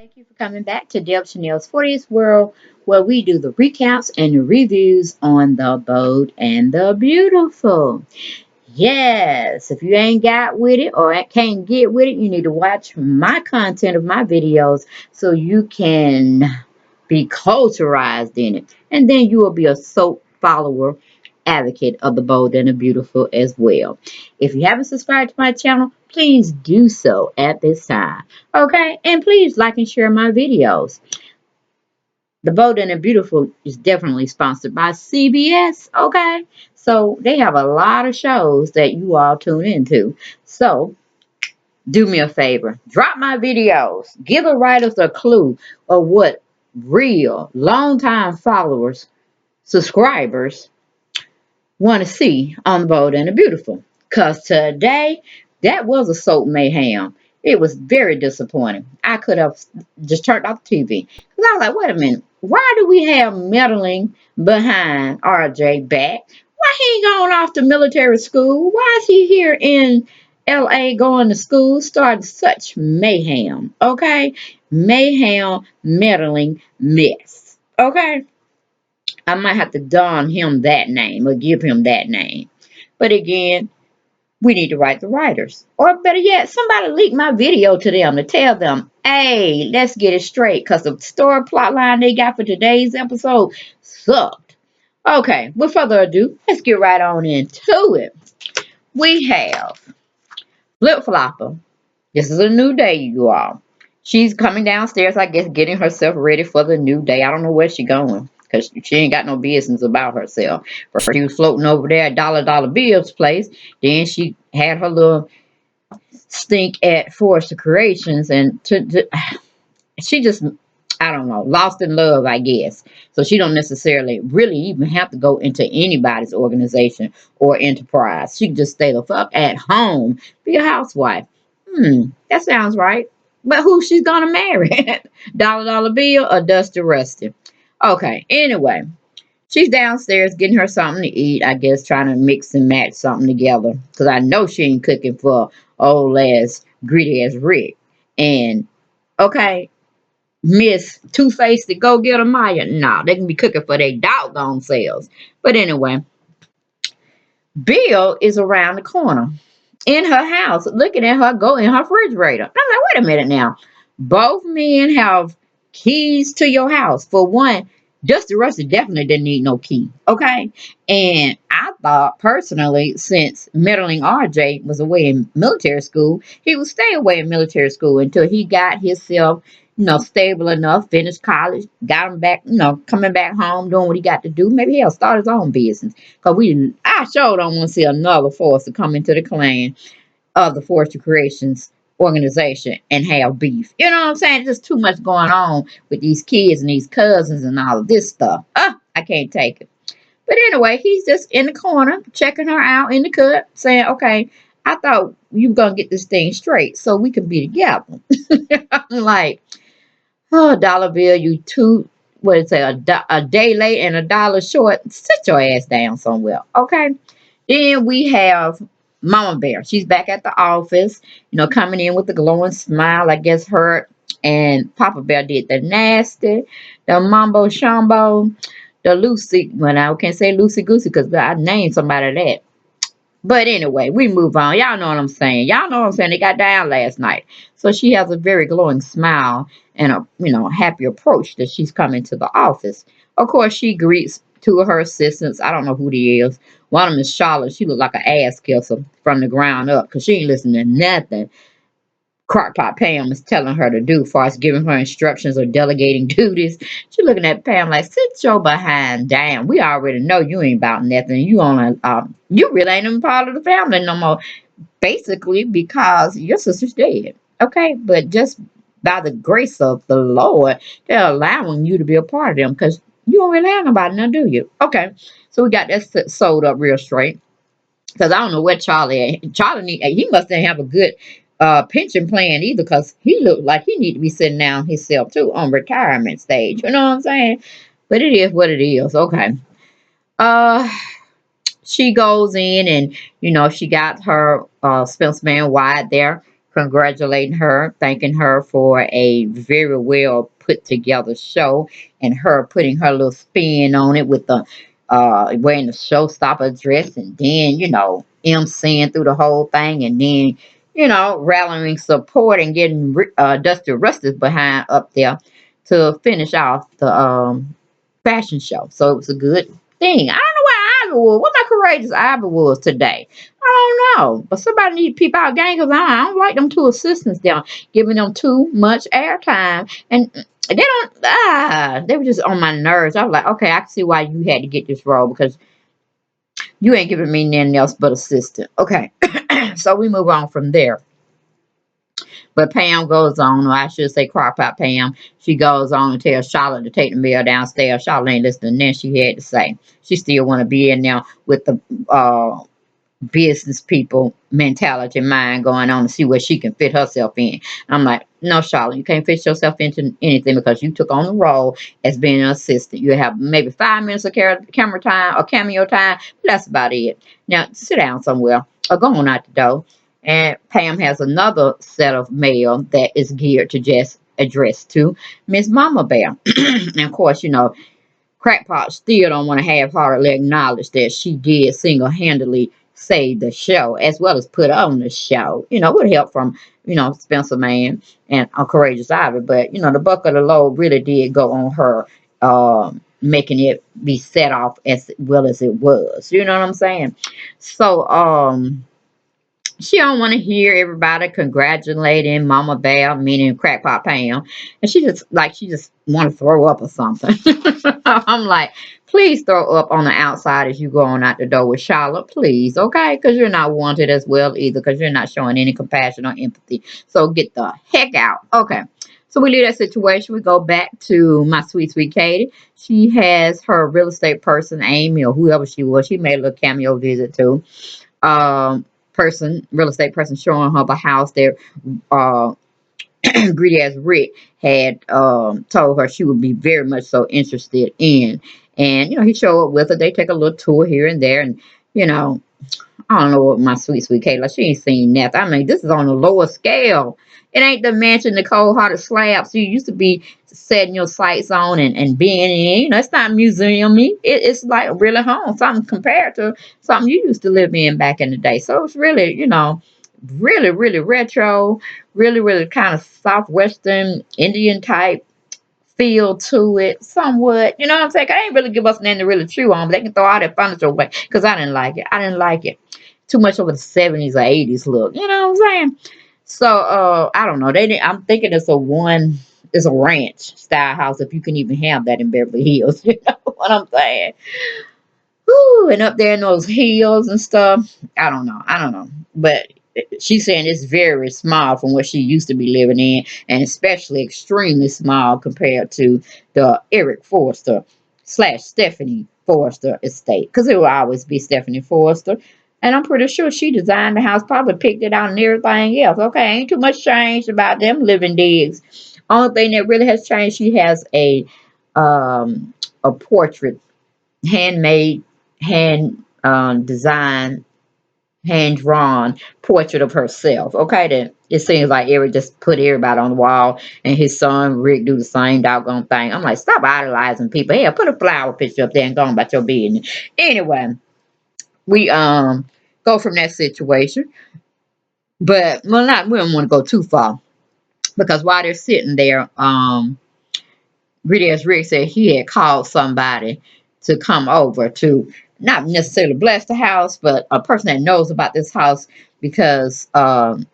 Thank you for coming back to Deb Chanel's 40th World, where we do the recaps and the reviews on the bold and the beautiful. Yes, if you ain't got with it or can't get with it, you need to watch my content of my videos so you can be culturized in it. And then you will be a soap follower advocate of the bold and the beautiful as well. If you haven't subscribed to my channel, please do so at this time. Okay, and please like and share my videos. The Bold and the Beautiful is definitely sponsored by CBS. Okay, so they have a lot of shows that you all tune into. So do me a favor, drop my videos, give the writers a clue of what real long-time followers, subscribers want to see on the Bold and the Beautiful. Because today, that was a soap mayhem. It was very disappointing. I could have just turned off the TV. Because I was like, wait a minute. Why do we have meddling behind RJ back? Why he ain't going off to military school? Why is he here in LA going to school? Starting such mayhem. Okay? Mayhem, meddling mess. Okay? I might have to don him that name or give him that name. But again, we need to write the writers. Or better yet, somebody leak my video to them to tell them, hey, let's get it straight. Because the story plot line they got for today's episode sucked. Okay, with further ado, let's get right on into it. We have Flip Flopper. This is a new day, you all. She's coming downstairs, I guess, getting herself ready for the new day. I don't know where she's going because she ain't got no business about herself. First, she was floating over there at Dollar Bill's place. Then she had her little stink at Forrester Creations, and she just, I don't know, lost in love, I guess. So she don't necessarily really even have to go into anybody's organization or enterprise. She can just stay the fuck at home, be a housewife. That sounds right. But who she's gonna marry? Dollar Bill or Dusty Rusty? Okay, anyway. She's downstairs getting her something to eat, I guess, trying to mix and match something together. Because I know she ain't cooking for old ass, greedy ass Rick. And, okay, Miss Two-Faced the go-getter Maya. Nah, they can be cooking for their doggone selves. But anyway, Bill is around the corner in her house looking at her go in her refrigerator. I'm like, wait a minute now. Both men have keys to your house. For one, Dusty Rusty definitely didn't need no key. Okay. And I thought personally, since meddling RJ was away in military school, he would stay away in military school until he got himself, stable enough, finished college, got him back, coming back home, doing what he got to do. Maybe he'll start his own business. Cause I sure don't want to see another Forrester come into the clan of the Forrester Creations organization and have beef. You know what I'm saying? Just too much going on with these kids and these cousins and all of this stuff. I can't take it. But anyway, he's just in the corner checking her out in the cut, saying, okay, I thought you were going to get this thing straight so we could be together. I'm like, oh, Dollar Bill, you two, what is it, a day late and $1 short. Sit your ass down somewhere, okay? Then we have Mama Bear. She's back at the office, coming in with a glowing smile. I guess her and Papa Bear did the nasty, the mumbo shumbo, the Lucy. Well, I can't say Lucy Goosey because I named somebody that. But anyway, we move on. Y'all know what I'm saying. Y'all know what I'm saying. They got down last night. So she has a very glowing smile and a, happy approach that she's coming to the office. Of course, she greets two of her assistants. I don't know who they is. One of them is Charlotte. She looked like an ass kisser from the ground up because she ain't listening to nothing Crockpot Pam is telling her to do as far as giving her instructions or delegating duties. She looking at Pam like, sit your behind down. We already know you ain't about nothing. You really ain't even part of the family no more. Basically, because your sister's dead. Okay, but just by the grace of the Lord, they're allowing you to be a part of them because you don't really have nobody now, do you? Okay, so we got that sold up real straight. Because I don't know what Charlie at. He must not have a good pension plan either because he looked like he need to be sitting down himself too on retirement stage. You know what I'm saying? But it is what it is. Okay. Uh, she goes in and, she got her Spencer man Wyatt there congratulating her, thanking her for a very well put together show, and her putting her little spin on it with the wearing the showstopper dress, and then emceeing through the whole thing, and then rallying support and getting Dusty Ruster's behind up there to finish off the fashion show. So it was a good thing. I don't know why Ivy was. What my courageous Ivy was today. I don't know. But somebody need to peep out gang because I don't like them two assistants down giving them too much airtime. And they don't they were just on my nerves. I was like, okay, I can see why you had to get this role because you ain't giving me nothing else but assistant. Okay. So we move on from there. But Pam goes on, or I should say crop out Pam. She goes on and tells Charlotte to take the mail downstairs. Charlotte ain't listening. Then she had to say she still want to be in there with the business people mentality mind going on to see where she can fit herself in. I'm like, no, Charlotte, you can't fit yourself into anything because you took on the role as being an assistant. You have maybe 5 minutes of camera time or cameo time. But that's about it. Now sit down somewhere or go on out the door. And Pam has another set of mail that is geared to just address to Miss Mama Bear. And of course, Crackpot still don't want to half-heartedly acknowledge that she did single-handedly save the show as well as put on the show. With help from, Spencer Man and Courageous Ivy. But, the buck of the load really did go on her, making it be set off as well as it was. You know what I'm saying? So, she don't want to hear everybody congratulating Mama Bear, meaning Crackpot Pam, and she just want to throw up or something. I'm like, please throw up on the outside as you go on out the door with Charlotte, please, okay? Because you're not wanted as well either, because you're not showing any compassion or empathy. So get the heck out, okay? So we leave that situation. We go back to my sweet, sweet Katie. She has her real estate person, Amy, or whoever she was. She made a little cameo visit too. Real estate person showing her the house that uh greedy as Rick had told her she would be very much so interested in. And he showed up with her. They take a little tour here and there, and you know I don't know what my sweet, sweet Kayla, she ain't seen nothing. I mean, this is on a lower scale. It ain't the mansion the cold hearted slabs you used to be setting your sights on and being in. It's not museum it's like really home, something compared to something you used to live in back in the day. So it's really, really, really retro, really, really kind of southwestern Indian type feel to it somewhat. You know what I'm saying? I ain't really give us nothing to really chew on, but they can throw all that furniture away because I didn't like it. I didn't like it. Too much over the 70s or 80s look. You know what I'm saying? So I don't know. I'm thinking it's a ranch style house if you can even have that in Beverly Hills. You know what I'm saying? Whew, and up there in those hills and stuff. I don't know. I don't know. But she's saying it's very small from what she used to be living in, and especially extremely small compared to the Eric Forrester / Stephanie Forrester estate. Because it will always be Stephanie Forrester. And I'm pretty sure she designed the house, probably picked it out and everything else. Okay, ain't too much changed about them living digs. Only thing that really has changed, she has a portrait, handmade, hand designed, hand drawn portrait of herself. Okay, then it seems like Eric just put everybody on the wall, and his son Rick do the same doggone thing. I'm like, stop idolizing people. Hey, put a flower picture up there and go on about your business. Anyway, we go from that situation, but we don't want to go too far because while they're sitting there, Gritty as Rick said he had called somebody to come over to not necessarily bless the house, but a person that knows about this house because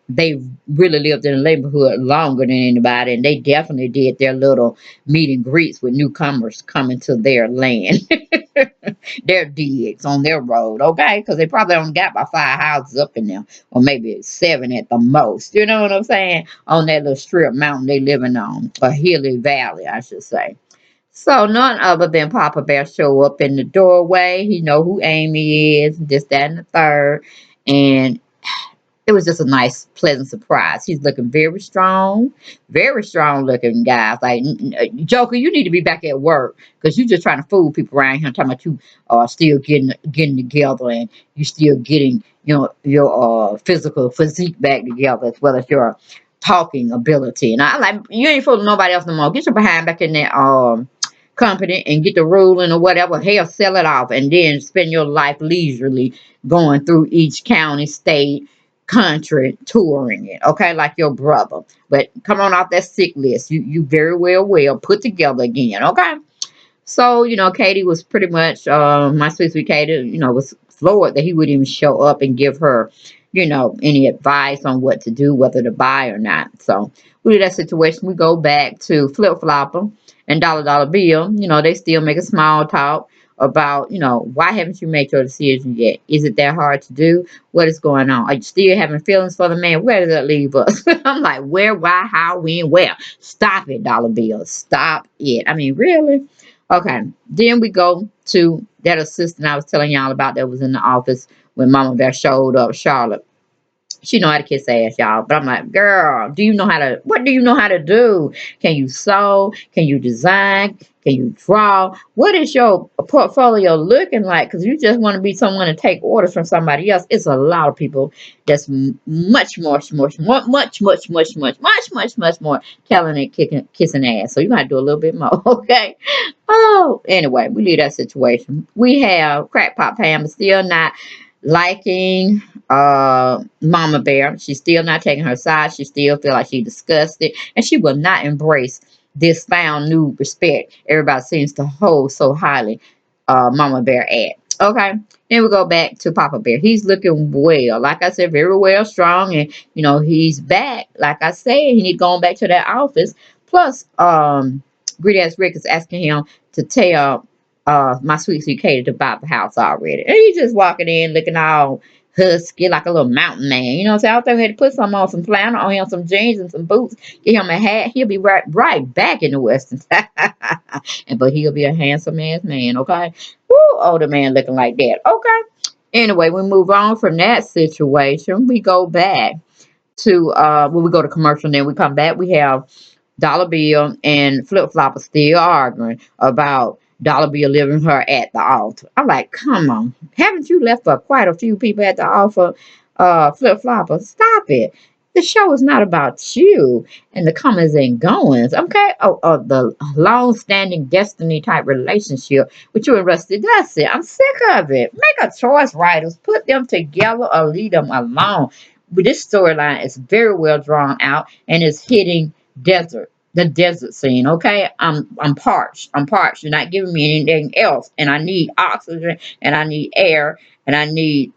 they really lived in the neighborhood longer than anybody, and they definitely did their little meet and greets with newcomers coming to their land, their digs on their road, okay? Because they probably only got about 5 houses up in there, or maybe 7 at the most. You know what I'm saying? On that little strip mountain they living on, a hilly valley, I should say. So none other than Papa Bear show up in the doorway. He know who Amy is, this, that, and the third. And it was just a nice, pleasant surprise. He's looking very strong looking guys. Like, Joker, you need to be back at work because you just trying to fool people around here. Talking about you are still getting together and you still getting your physical physique back together as well as your talking ability. And I like you ain't fooling nobody else no more. Get your behind back in that company and get the ruling or whatever. Hell, sell it off and then spend your life leisurely going through each county, state, country, touring it. Okay, like your brother. But come on off that sick list. You very well put together again. Okay. So, Katie was pretty much, my sweet Katie, was floored that he would even show up and give her, any advice on what to do, whether to buy or not. So, we did that situation. We go back to Flip Flopper and Dollar Bill. They still make a small talk about, why haven't you made your decision yet? Is it that hard to do? What is going on? Are you still having feelings for the man? Where does that leave us? I'm like, where, why, how, when, where? Stop it, Dollar Bill. Stop it. I mean, really? Okay, then we go to that assistant I was telling y'all about that was in the office when Mama Bear showed up, Charlotte. She know how to kiss ass, y'all. But I'm like, girl, what do you know how to do? Can you sew? Can you design? Can you draw? What is your portfolio looking like? Because you just want to be someone to take orders from somebody else. It's a lot of people that's much more talented kissing ass. So you got to do a little bit more, okay? Oh, anyway, we leave that situation. We have Crackpot Pam still not liking Mama Bear. She's still not taking her side. She still feel like she disgusted, and she will not embrace this found new respect everybody seems to hold so highly Mama Bear at. Okay, then we go back to Papa Bear. He's looking well, like I said, very well, strong, and he's back. Like I said, he need going back to that office. Plus, Greedy ass Rick is asking him to tell my sweet Katie to buy the house already. And he's just walking in looking all husky like a little mountain man. You know what I'm saying? I think we had to put some on some flannel on him, some jeans and some boots, get him a hat. He'll be right back in the Western but he'll be a handsome ass man, okay? Woo, older man looking like that. Okay. Anyway, we move on from that situation. We go back to when we go to commercial, and then we come back. We have Dollar Bill and Flip Flopper still arguing about Dollar Bill leaving her at the altar. I'm like, come on. Haven't you left for quite a few people at the altar, Flip Flopper? Stop it. The show is not about you and the comings and goings, okay? The long-standing destiny type relationship with you and Rusty Dusty. I'm sick of it. Make a choice, writers. Put them together or leave them alone. But this storyline is very well drawn out and is hitting the desert scene. Okay, I'm parched. You're not giving me anything else, and I need oxygen, and I need air, and I need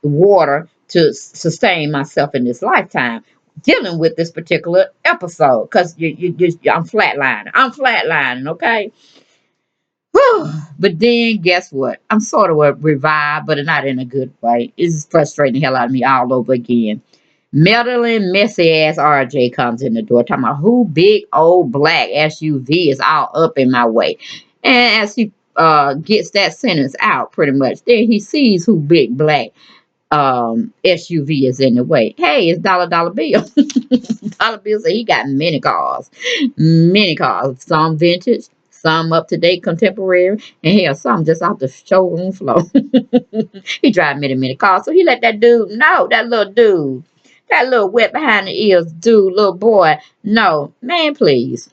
water to sustain myself in this lifetime. Dealing with this particular episode, because I'm flatlining. Okay. But then guess what? I'm sort of revived, but not in a good way. It's frustrating the hell out of me all over again. Meddling, messy ass RJ comes in the door talking about who big old black SUV is all up in my way. And as he gets that sentence out pretty much, then he sees who big black SUV is in the way. Hey, it's Dollar Bill. Dollar Bill said he got many cars. Some vintage, some up to date contemporary, and hell, some just off the showroom floor. He drive many cars. So he let that dude know, that little wet behind the ears dude, little boy. No, man, please.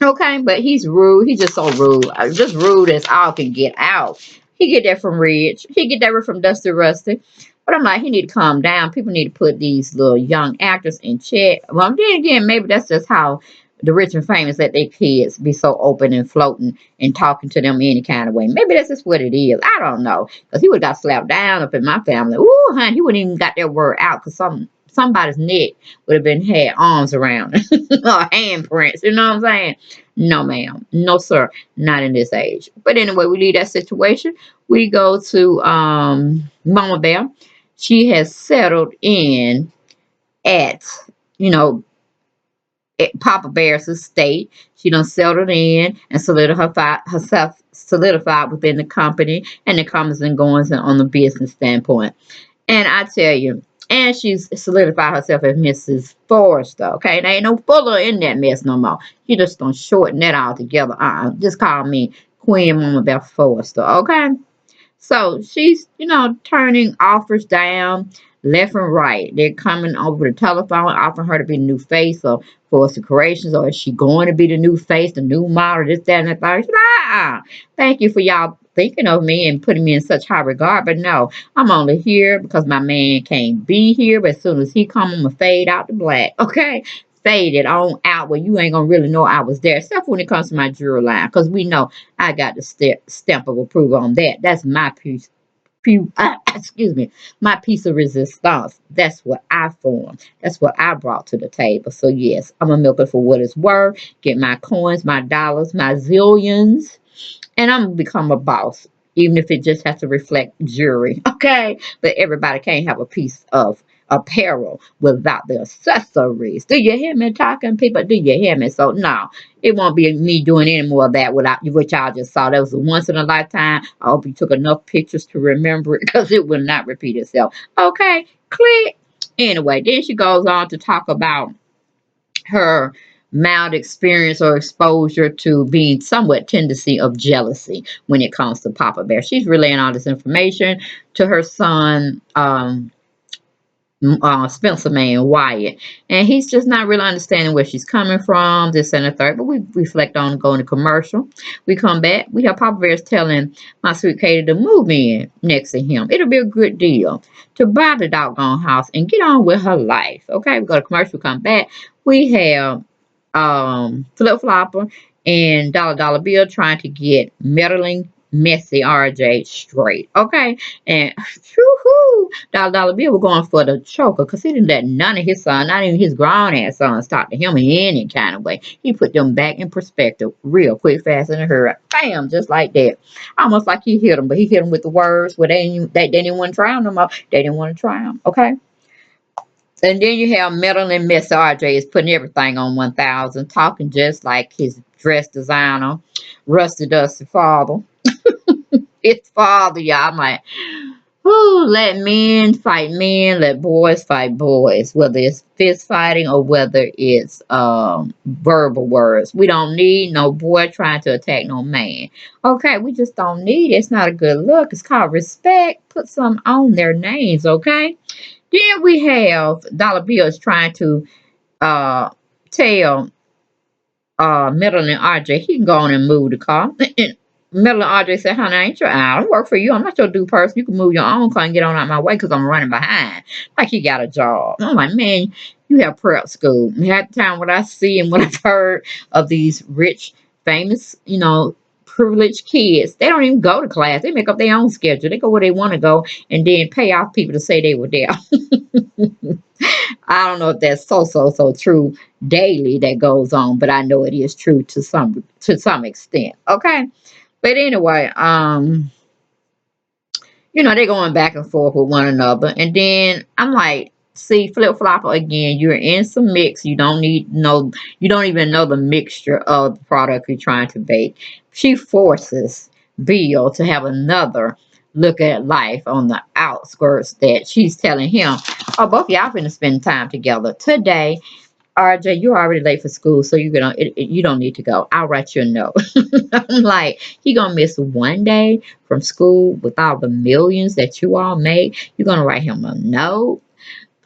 Okay, but he's rude. He's just so rude. Just rude as all can get out. He get that from Ridge. He get that from Dusty Rusty. But I'm like, he need to calm down. People need to put these little young actors in check. Well, then again, maybe that's just how the rich and famous let their kids be so open and floating and talking to them any kind of way. Maybe that's just what it is. I don't know. Because he would have got slapped down up in my family. Ooh, honey, he wouldn't even got that word out because somebody's neck would have been had arms around or handprints. You know what I'm saying? No, ma'am. No, sir. Not in this age. But anyway, we leave that situation. We go to Mama Bear. She has settled in at, you know, at Papa Bear's estate. She done settled in and solidified within the company and the comings and goings on the business standpoint. And I tell you, And she's solidified herself as Mrs. Forrester. Okay, there ain't no Fuller in that mess no more. You just gonna shorten that all together. Just call me Queen Mama Beth Forrester. Okay. So she's, turning offers down left and right. They're coming over the telephone, offering her to be the new face of Forrester Creations, or is she going to be the new face, the new model, this, that, and the third? Thank you for y'all thinking of me and putting me in such high regard, but no, I'm only here because my man can't be here, but as soon as he come, I'm going to fade out to black, okay? Fade it on out where you ain't going to really know I was there, except when it comes to my jewelry line, because we know I got the stamp of approval on that. That's my piece. Excuse me, my piece of resistance. That's what I formed. That's what I brought to the table. So yes, I'm a milker for what it's worth. Get my coins, my dollars, my zillions, and I'm gonna become a boss, even if it just has to reflect jewelry. Okay, but everybody can't have a piece of apparel without the accessories. Do you hear me talking, people? Do you hear me? So no, it won't be me doing any more of that without what y'all just saw. That was a once in a lifetime. I hope you took enough pictures to remember it because it will not repeat itself. Okay, click. Anyway, then she goes on to talk about her mild experience or exposure to being somewhat tendency of jealousy when it comes to Papa Bear. She's relaying all this information to her son, Spencer man Wyatt, and he's just not really understanding where she's coming from, this and the third. But we reflect on going to commercial. We come back. We have Papa Bear's telling my sweet Katie to move in next to him. It'll be a good deal to buy the doggone house and get on with her life. Okay, we go to commercial. We come back. We have Flip Flopper and Dollar Bill trying to get meddling messy RJ straight. Okay, and whoo, Dollar Bill was going for the choker because he didn't let none of his son, not even his grown ass sons, talk to him in any kind of way. He put them back in perspective real quick, fast, and a hurry. Bam, just like that. Almost like he hit them, but he hit them with the words where they didn't want to try them no more. They didn't want to try them. Okay. And then you have Metal and Miss RJ is putting everything on 1000, talking just like his dress designer, Rusty Dusty father. His father, y'all. I'm like, whoo, let men fight men, let boys fight boys, whether it's fist fighting or whether it's verbal words. We don't need no boy trying to attack no man. Okay, we just don't need it. It's not a good look. It's called respect. Put some on their names, okay? Then we have Dollar Bills trying to tell Middle and RJ he can go on and move the car. Middle and RJ said, honey, I ain't your I don't work for you. I'm not your due person. You can move your own car and get on out my way because I'm running behind. Like he got a job. I'm like, man, you have prep school. Half the time what I see and what I've heard of these rich, famous, privileged kids, they don't even go to class. They make up their own schedule. They go where they want to go and then pay off people to say they were there. I don't know if that's so true daily that goes on, but I know it is true to some extent. Okay. But anyway, they're going back and forth with one another. And then I'm like, see, Flip Flopper again, you're in some mix. You don't even know the mixture of the product you're trying to bake. She forces Bill to have another look at life on the outskirts that she's telling him, oh, both y'all finna spend time together today. RJ, you're already late for school, so you don't need to go. I'll write you a note. I'm like, he gonna miss one day from school with all the millions that you all make. You're gonna write him a note.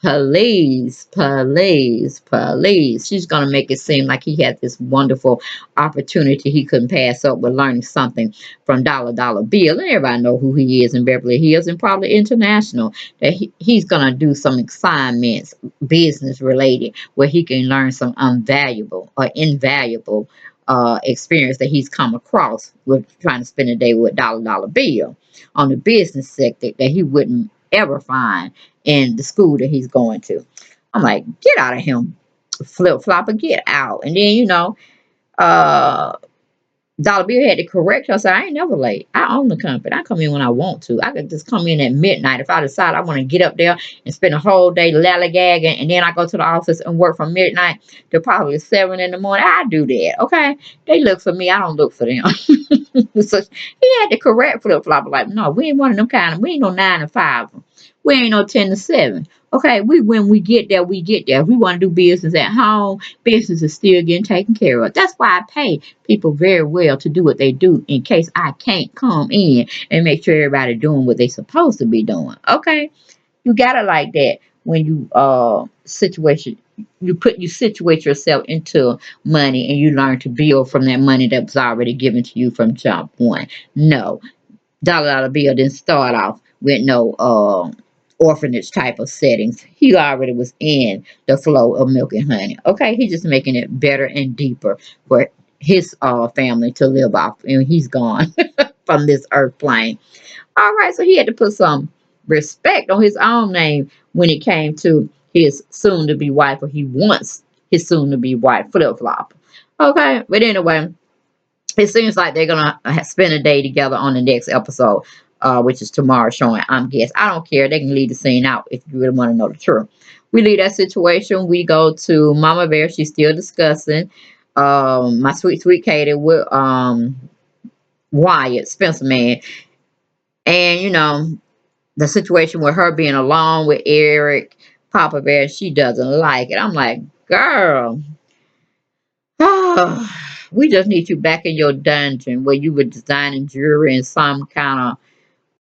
Please, please, please. She's going to make it seem like he had this wonderful opportunity he couldn't pass up with learning something from Dollar Bill. And everybody know who he is in Beverly Hills and probably international. That he's going to do some assignments, business related, where he can learn some invaluable experience that he's come across with trying to spend a day with Dollar Bill on the business sector that he wouldn't ever find in the school that he's going to. I'm like, get out of him, Flip Flopper, get out. And then, Dollar Bill had to correct her. I said, I ain't never late. I own the company. I come in when I want to. I could just come in at midnight. If I decide I want to get up there and spend a whole day lollygagging, and then I go to the office and work from midnight to probably 7 in the morning, I do that, okay? They look for me. I don't look for them. So he had to correct Flip Flopper. Like, no, we ain't one of them we ain't no 9 to 5. We ain't no 10 to 7. Okay, when we get there, we get there. If we want to do business at home, business is still getting taken care of. That's why I pay people very well to do what they do in case I can't come in and make sure everybody doing what they supposed to be doing. Okay, you gotta like that when you situation you situate yourself into money and you learn to build from that money that was already given to you from jump one. No, dollar bill didn't start off with no orphanage type of settings. He already was in the flow of milk and honey. Okay, he's just making it better and deeper for his family to live off, and he's gone from this earth plane. All right, so he had to put some respect on his own name when it came to his soon to be wife, or he wants his soon to be wife flip flop. Okay, but anyway, it seems like they're gonna spend a day together on the next episode, which is tomorrow showing. I'm guess I don't care. They can leave the scene out if you really want to know the truth. We leave that situation. We go to Mama Bear. She's still discussing my sweet Katie with Wyatt Spencer man, and the situation with her being alone with Eric Papa Bear. She doesn't like it. I'm like, girl. We just need you back in your dungeon where you were designing jewelry in some kind of,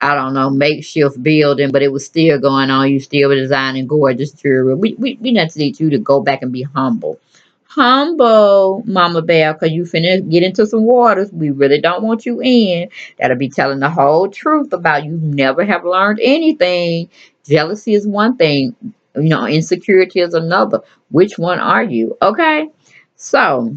I don't know, makeshift building, but it was still going on. You still were designing gorgeous jewelry. We just need you to go back and be humble. Humble, Mama Bear, because you finna get into some waters we really don't want you in. That'll be telling the whole truth about you never have learned anything. Jealousy is one thing, insecurity is another. Which one are you? Okay? So,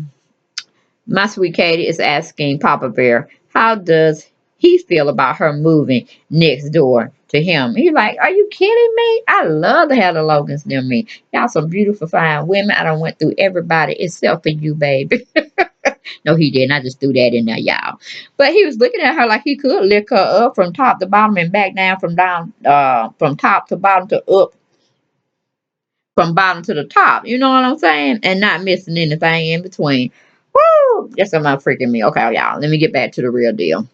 my sweet Katie is asking Papa Bear, how does he feel about her moving next door to him? He's like, are you kidding me? I love to have the Logans near me. Y'all some beautiful, fine women. I done went through everybody except for you, baby. No, he didn't. I just threw that in there, y'all. But he was looking at her like he could lick her up from top to bottom and back down from top to bottom to up from bottom to the top. You know what I'm saying? And not missing anything in between. Woo! That's not freaking me. Okay, y'all. Let me get back to the real deal,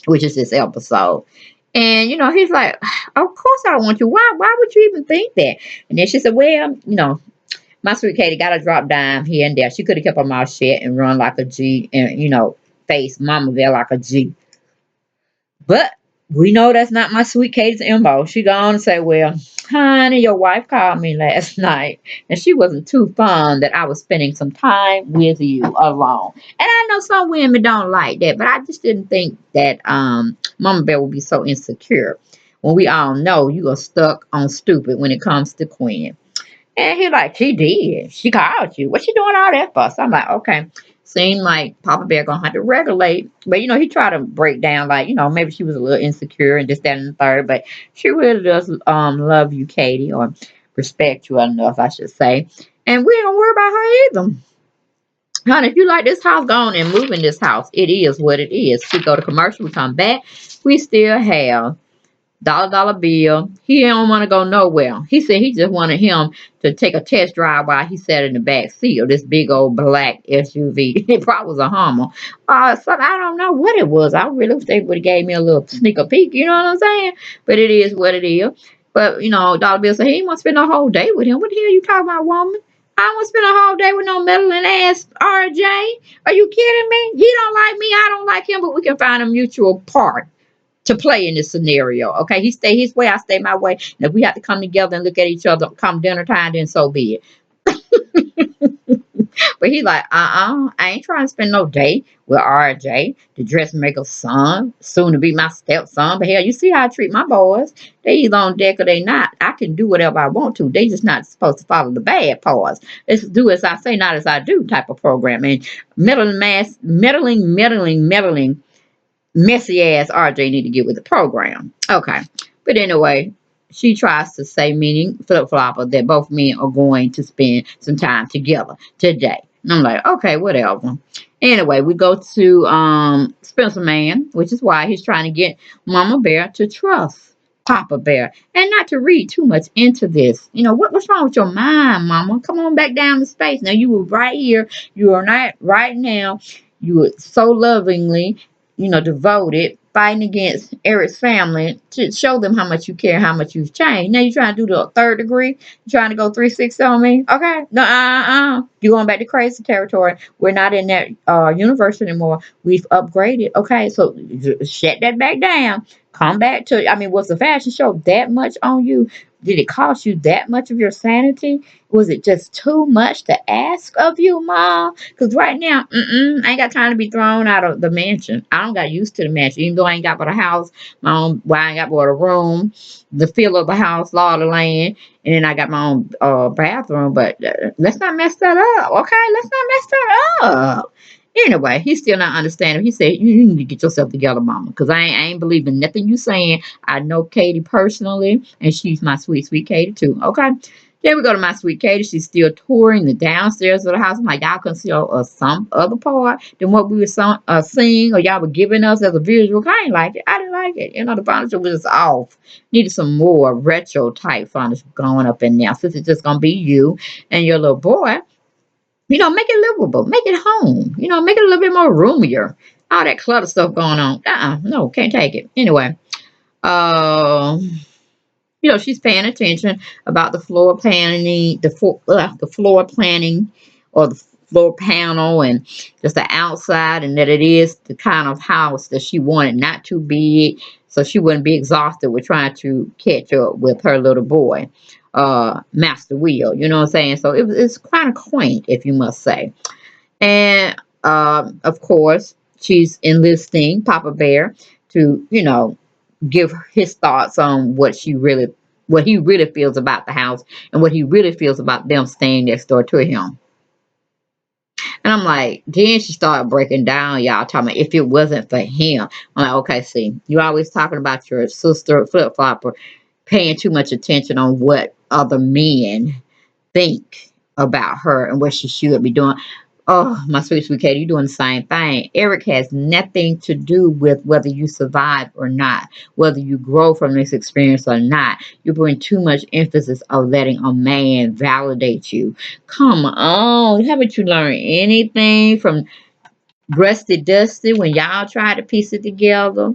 which is this episode. And he's like, of course I want you. Why would you even think that? And then she said, well, my sweet Katie got a drop dime here and there. She could have kept her mouth shut and run like a G and face Mama Bear like a G. But we know that's not my sweet Katie's MO. She gone and say, well, honey, your wife called me last night and she wasn't too fond that I was spending some time with you alone. And I know some women don't like that, but I just didn't think that Mama Bear would be so insecure when we all know you are stuck on stupid when it comes to Quinn. And he like, she did. She called you. What she doing all that for? So I'm like, okay. Seemed like Papa Bear gonna have to regulate. But he tried to break down like, maybe she was a little insecure and this, that, and the third. But she really does love you, Katie, or respect you enough, I should say. And we don't worry about her either. Honey, if you like this house, go on and move in this house. It is what it is. We go to commercial, we come back. We still have dollar bill. He don't want to go nowhere. He said he just wanted him to take a test drive while he sat in the back seat of this big old black SUV. It probably was a Hummer. So I don't know what it was. I really wish they would have gave me a little sneaker peek. You know what I'm saying? But it is what it is. But dollar bill said he didn't want to spend a whole day with him. What the hell you talking about, woman? I don't want to spend a whole day with no meddling ass RJ. Are you kidding me? He don't like me. I don't like him. But we can find a mutual part to play in this scenario. Okay, he stay his way, I stay my way. And if we have to come together and look at each other come dinner time, then so be it. But he like, I ain't trying to spend no day with RJ, the dressmaker's son, soon to be my stepson. But hell, you see how I treat my boys. They either on deck or they not. I can do whatever I want to. They just not supposed to follow the bad parts. Let's do as I say, not as I do type of program. And meddling messy ass RJ need to get with the program. Okay. But anyway, she tries to say, meaning flip flopper, that both men are going to spend some time together today. And I'm like, okay, whatever. Anyway, we go to Spencer Man, which is why he's trying to get Mama Bear to trust Papa Bear and not to read too much into this. What's wrong with your mind, Mama? Come on back down to space. Now you were right here. You are not right now. You were so lovingly devoted, fighting against Eric's family to show them how much you care, how much you've changed. Now you're trying to do the third degree. You're trying to go 360 on me. Okay. No, you're going back to crazy territory. We're not in that universe anymore. We've upgraded. Okay. So shut that back down. Come back to, was the fashion show that much on you? Did it cost you that much of your sanity? Was it just too much to ask of you, Mom? Because right now, I ain't got time to be thrown out of the mansion. I don't got used to the mansion, even though I ain't got but a house, my own. Well, I ain't got but a room, the feel of the house, law of the land, and then I got my own bathroom. But let's not mess that up, okay? Let's not mess that up. Anyway, he's still not understanding. He said, "You need to get yourself together, Mama, because I ain't believing nothing you saying. I know Katie personally, and she's my sweet, sweet Katie too. Okay." Then we go to my sweet Katie. She's still touring the downstairs of the house. I'm like, y'all can see some other part than what we were seeing, or y'all were giving us as a visual. I ain't like it. I didn't like it. The furniture was off. Needed some more retro type furniture going up in there. Since it's just gonna be you and your little boy, make it livable, make it home. Make it a little bit more roomier. All that clutter stuff going on. No, can't take it. Anyway, um she's paying attention about the floor planning, the floor planning, or the floor panel, and just the outside, and that it is the kind of house that she wanted, not too big, so she wouldn't be exhausted with trying to catch up with her little boy, Master Will. You know what I'm saying? So it's kind of quaint, if you must say. And of course, she's enlisting Papa Bear to, give his thoughts on what he really feels about the house and what he really feels about them staying next door to him. And I'm like, then she started breaking down, y'all, talking about if it wasn't for him. I'm like, okay, see, you always talking about your sister flip flopper paying too much attention on what other men think about her and what she should be doing. Oh, my sweet, sweet Katie, you're doing the same thing. Eric has nothing to do with whether you survive or not, whether you grow from this experience or not. You bring too much emphasis on letting a man validate you. Come on. Haven't you learned anything from Rusty Dusty when y'all tried to piece it together?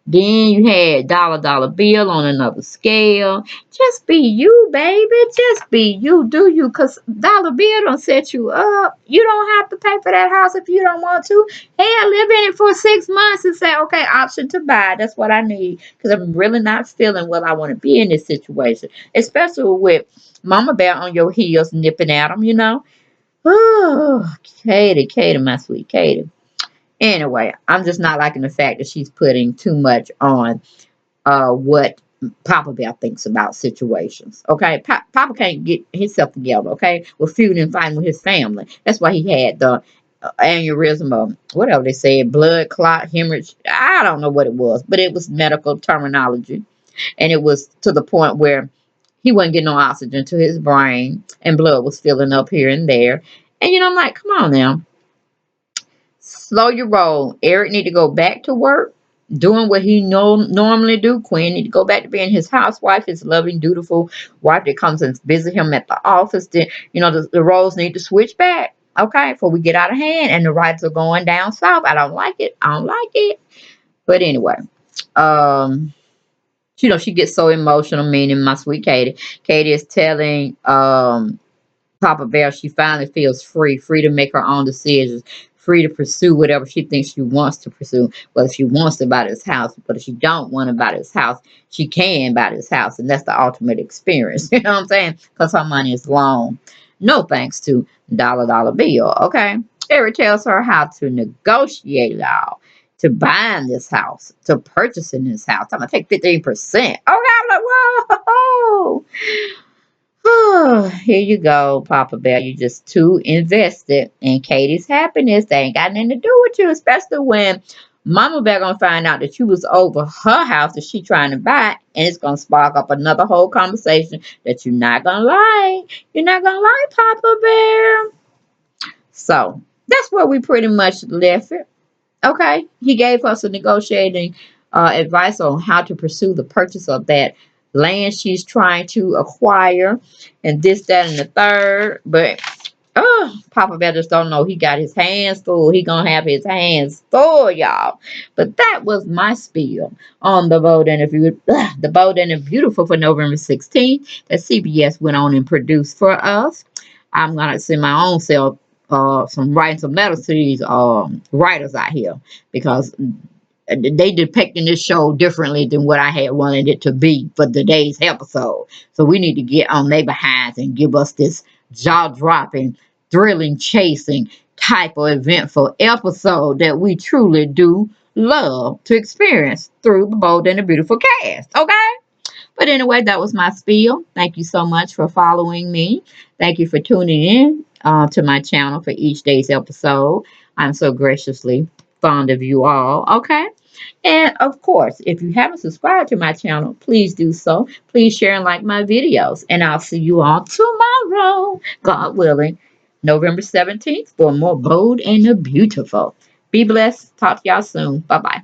Then you had dollar bill on another scale. Just be you, baby. Just be you. Do you? Because dollar bill don't set you up. You don't have to pay for that house if you don't want to. Hell, live in it for 6 months and say, okay, option to buy. That's what I need. Because I'm really not feeling well. I want to be in this situation. Especially with Mama Bear on your heels nipping at them. Oh, Katie, my sweet Katie. Anyway, I'm just not liking the fact that she's putting too much on what Papa Bear thinks about situations. Okay, Papa can't get himself together. Okay, with feuding and fighting with his family. That's why he had the aneurysm or whatever they said, blood clot, hemorrhage. I don't know what it was, but it was medical terminology, and it was to the point where he wasn't getting no oxygen to his brain, and blood was filling up here and there. And I'm like, come on now. Slow your roll. Eric need to go back to work, doing what he normally do. Quinn need to go back to being his housewife, his loving, dutiful wife that comes and visit him at the office. Then the roles need to switch back. Okay, before we get out of hand and the rights are going down south. I don't like it. I don't like it. But anyway, um, she gets so emotional. Meaning my sweet Katie. Katie is telling Papa Bear, she finally feels free to make her own decisions, free to pursue whatever she thinks she wants to pursue. Whether she wants to buy this house, but if she don't want to buy this house, she can buy this house, and that's the ultimate experience. You know what I'm saying? Because her money is long. No thanks to dollar bill. Okay, Eric tells her how to negotiate it all. To buying this house, to purchasing this house. I'm gonna take 15%. Okay, I'm like, whoa. Oh, here you go, Papa Bear. You just too invested in Katie's happiness. They ain't got nothing to do with you, especially when Mama Bear gonna find out that you was over her house that she trying to buy, and it's gonna spark up another whole conversation that you're not gonna like. You're not gonna like Papa Bear. So that's where we pretty much left it. Okay, he gave us a negotiating advice on how to pursue the purchase of that land she's trying to acquire, and this, that, and the third. But Oh, Papa Bear just don't know. He got his hands full. He gonna have his hands full, y'all. But that was my spiel on the Bold and the Bold and the Beautiful for November 16th that CBS went on and produced for us. I'm gonna send my own self some writing some letters to these writers out here because they depicting this show differently than what I had wanted it to be for today's episode. So we need to get on their behinds and give us this jaw-dropping, thrilling, chasing type of eventful episode that we truly do love to experience through the Bold and the Beautiful cast. Okay? But anyway, that was my spiel. Thank you so much for following me. Thank you for tuning in to my channel for each day's episode. I'm so graciously fond of you all. Okay? And of course, if you haven't subscribed to my channel, please do so. Please share and like my videos. And I'll see you all tomorrow, God willing, November 17th for more Bold and the Beautiful. Be blessed. Talk to y'all soon. Bye-bye.